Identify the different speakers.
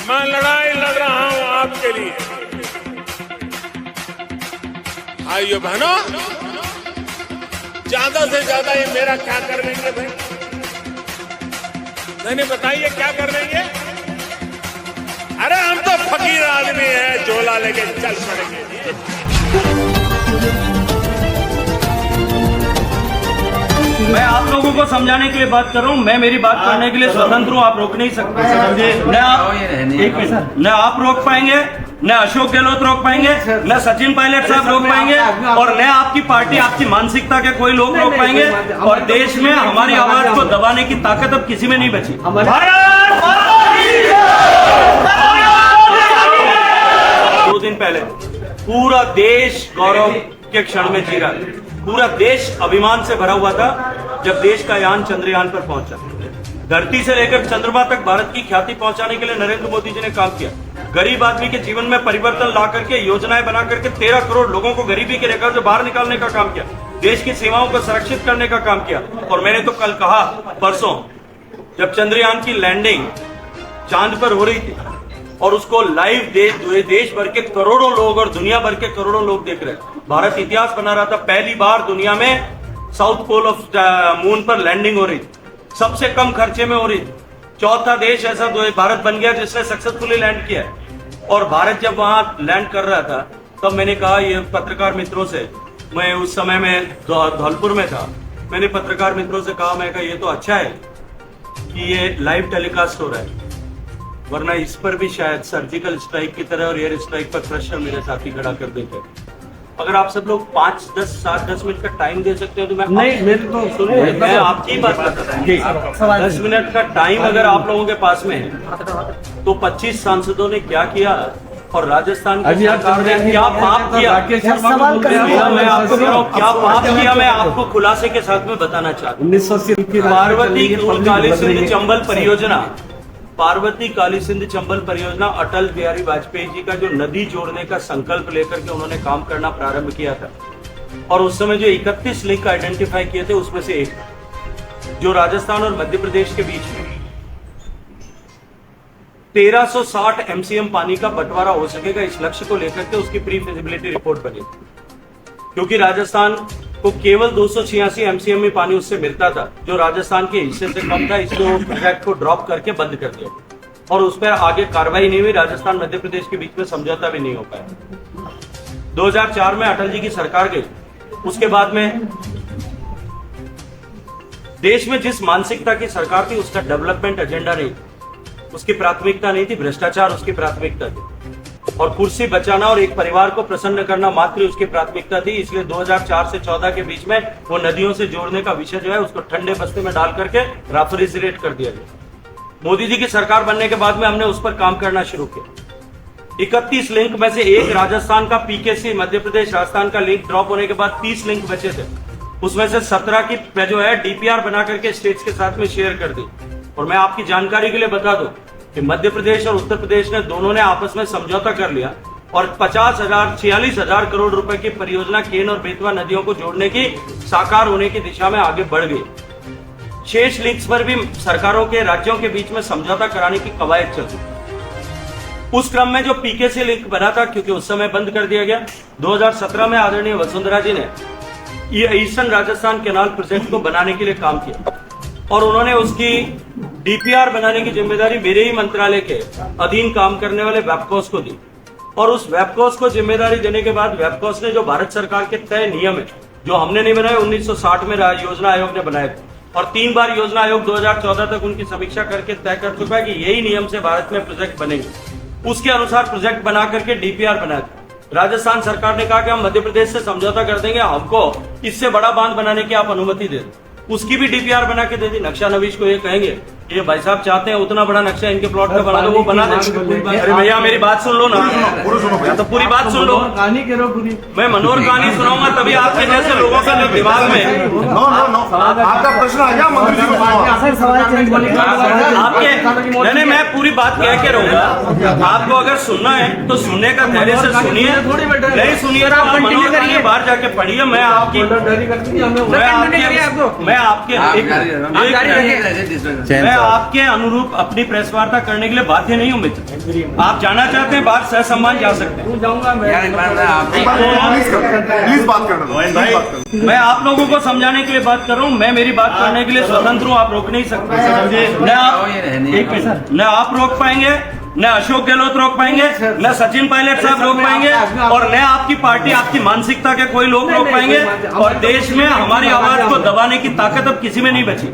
Speaker 1: मैं लड़ाई लड़ रहा हूं आपके लिए। भाइयों बहनों, ज्यादा से ज्यादा ये मेरा क्या कर लेंगे भाई? नहीं बताइए क्या कर लेंगे? अरे हम तो फकीर आदमी है, झोला लेके चल पड़ेंगे।
Speaker 2: मैं आप लोगों को समझाने के लिए बात कर रहा हूँ। मैं मेरी बात करने के लिए स्वतंत्र हूँ, आप रोक नहीं सकते। न आप रोक पाएंगे, न अशोक गहलोत रोक पाएंगे, न सचिन पायलट साहब रोक पाएंगे, और न आपकी पार्टी, आपकी मानसिकता के कोई लोग रोक पाएंगे। और देश में हमारी आवाज को दबाने की ताकत अब किसी में नहीं बची। दो दिन पहले पूरा देश गौरव के क्षण में जी रहा था। पूरा देश अभिमान से भरा हुआ था जब देश का यान चंद्रयान पर पहुंचा। धरती से लेकर चंद्रमा तक भारत की ख्याति पहुंचाने के लिए नरेंद्र मोदी जी ने काम किया। गरीब आदमी के जीवन में परिवर्तन ला करके, योजनाएं बना करके 13 करोड़ लोगों को गरीबी के रेखा से बाहर निकालने का काम किया। देश की सीमाओं को सुरक्षित करने का काम किया। और मैंने तो कल कहा, परसों, जब चंद्रयान की लैंडिंग चांद पर हो रही थी और उसको लाइव देश भर के करोड़ों लोग और दुनिया भर के करोड़ों लोग देख रहे। भारत इतिहास बना रहा था। पहली बार दुनिया में साउथ पोल ऑफ मून पर लैंडिंग हो रही, सबसे कम खर्चे में हो रही। चौथा देश ऐसा भारत बन गया जिसने सक्सेसफुली लैंड किया। और भारत जब वहां लैंड कर रहा था तब मैंने कहा, ये पत्रकार मित्रों से, मैं उस समय में धौलपुर में था, मैंने पत्रकार मित्रों से कहा, मैं कहा ये तो अच्छा है कि ये लाइव टेलीकास्ट हो रहा है, वरना इस पर भी शायद सर्जिकल स्ट्राइक की तरह और एयर स्ट्राइक पर प्रश्न मेरे साथी खड़ा कर देते। अगर आप सब लोग 5, 10, 7, 10 मिनट का टाइम दे सकते हो तो मैं नहीं, मेरे तो सुनिए, मैं आपकी बात करता हूँ। 10 मिनट का टाइम अगर आप लोगों के पास में है तो 25 सांसदों ने क्या किया और राजस्थान की सरकार ने क्या पाप किया, मैं आपको कह रहा हूँ क्या पाप किया, मैं आपको खुलासे के साथ में बताना चाहता हूँ। पार्वती काली सिंध चंबल परियोजना अटल बिहारी वाजपेयी जी का जो नदी जोड़ने का संकल्प लेकर के उन्होंने काम करना प्रारंभ किया था, और उस समय जो 31 लिंक आइडेंटिफाई किए थे उसमें से एक जो राजस्थान और मध्य प्रदेश के बीच में 1360 एमसीएम पानी का बंटवारा हो सकेगा, इस लक्ष्य को लेकर के उसकी प्री फिजिबिलिटी रिपोर्ट बनी। क्योंकि राजस्थान को केवल 286 एमसीएम में पानी उससे मिलता था जो राजस्थान के हिस्से से कम था, इसलिए वो प्रोजेक्ट को ड्रॉप करके बंद कर दिया और उस पर आगे कार्रवाई नहीं हुई। राजस्थान मध्य प्रदेश के बीच में समझौता भी नहीं हो पाया। 2004 में अटल जी की सरकार गई, उसके बाद में देश में जिस मानसिकता की सरकार थी उसका डेवलपमेंट एजेंडा नहीं, उसकी प्राथमिकता नहीं थी, भ्रष्टाचार उसकी प्राथमिकता थी और कुर्सी बचाना और एक परिवार को प्रसन्न करना मात्र उसकी प्राथमिकता थी। इसलिए 2004 से 14 के बीच में वो नदियों से जोड़ने का विषय जो है उसको ठंडे बस्ते में डाल करके रेफ्रिजरेट कर दिया गया। मोदी जी की सरकार बनने के बाद में हमने उस पर काम करना शुरू किया। 31 लिंक में से एक राजस्थान का पीकेसी, मध्य प्रदेश राजस्थान का लिंक ड्रॉप होने के बाद 30 लिंक बचे थे, उसमें से 17 की जो है डीपीआर बना करके स्टेट्स के साथ में शेयर कर दी। और मैं आपकी जानकारी के लिए बता दूं कि मध्य प्रदेश और उत्तर प्रदेश ने दोनों ने आपस में समझौता कर लिया और 46,000 करोड़ रुपए की परियोजना केन और बेतवा नदियों को जोड़ने की साकार होने की दिशा में आगे बढ़ गई। शेष लिंक्स पर भी सरकारों के राज्यों के बीच में समझौता कराने की कवायद चल रही। उस क्रम में जो पीकेसी लिंक बना था, क्योंकि उस समय बंद कर दिया गया, 2017 में आदरणीय वसुंधरा जी ने ये ईस्टर्न राजस्थान कैनाल प्रोजेक्ट को बनाने के लिए काम किया और उन्होंने उसकी डीपीआर बनाने की जिम्मेदारी मेरे ही मंत्रालय के अधीन काम करने वाले वेबकोस को दी। और उस वेबकोस को जिम्मेदारी देने के बाद वेबकोस ने जो भारत सरकार के तय नियम है, जो हमने नहीं बनाए, 1960 में योजना आयोग ने बनाए थे और 3 बार योजना आयोग 2014 तक उनकी समीक्षा करके तय कर चुका है कि यही नियम से भारत में प्रोजेक्ट बनेंगे। उसके अनुसार प्रोजेक्ट बना करके डीपीआर बनाया था। राजस्थान सरकार ने कहा कि हम मध्य प्रदेश से समझौता कर देंगे, हमको इससे बड़ा बांध बनाने की आप अनुमति दे दें। उसकी भी डीपीआर बना के दे दी। नक्शा नवीश को ये कहेंगे ये भाई साहब चाहते हैं उतना बड़ा नक्शा इनके प्लॉट पे बना दो, वो बना दे। अरे भैया मेरी बात सुन लो ना, तो पूरी बात सुन लो।
Speaker 3: कहानी करो पूरी,
Speaker 2: मैं मनोहर कहानी सुनाऊंगा तभी आपके जैसे लोगों का जो दिमाग में
Speaker 4: आपका प्रश्न आ गया मंत्री जी को।
Speaker 2: आपके नहीं, मैं पूरी बात कह के रहूंगा। आपको अगर सुनना है तो सुनने का धैर्य से सुनिए, नहीं सुनिए तो आप मनोहर कहानी बाहर जाके पढ़िए। मैं आपके आपके अनुरूप अपनी प्रेस वार्ता करने के लिए बाध्य नहीं हूँ मित्र। आप जाना चाहते हैं बात सहसम्मान जा सकते हैं।
Speaker 4: प्लीज बात करना।
Speaker 2: मैं आप लोगों को समझाने के लिए बात कर रहा हूँ। मैं मेरी बात करने के लिए स्वतंत्र हूँ, आप रोक नहीं सकते। न आप रोक पाएंगे, न अशोक गहलोत रोक पाएंगे, न सचिन पायलट साहब रोक पाएंगे, और न आपकी पार्टी, आपकी मानसिकता के कोई लोग रोक पाएंगे। और देश में हमारी आवाज को दबाने की ताकत अब किसी में नहीं बची।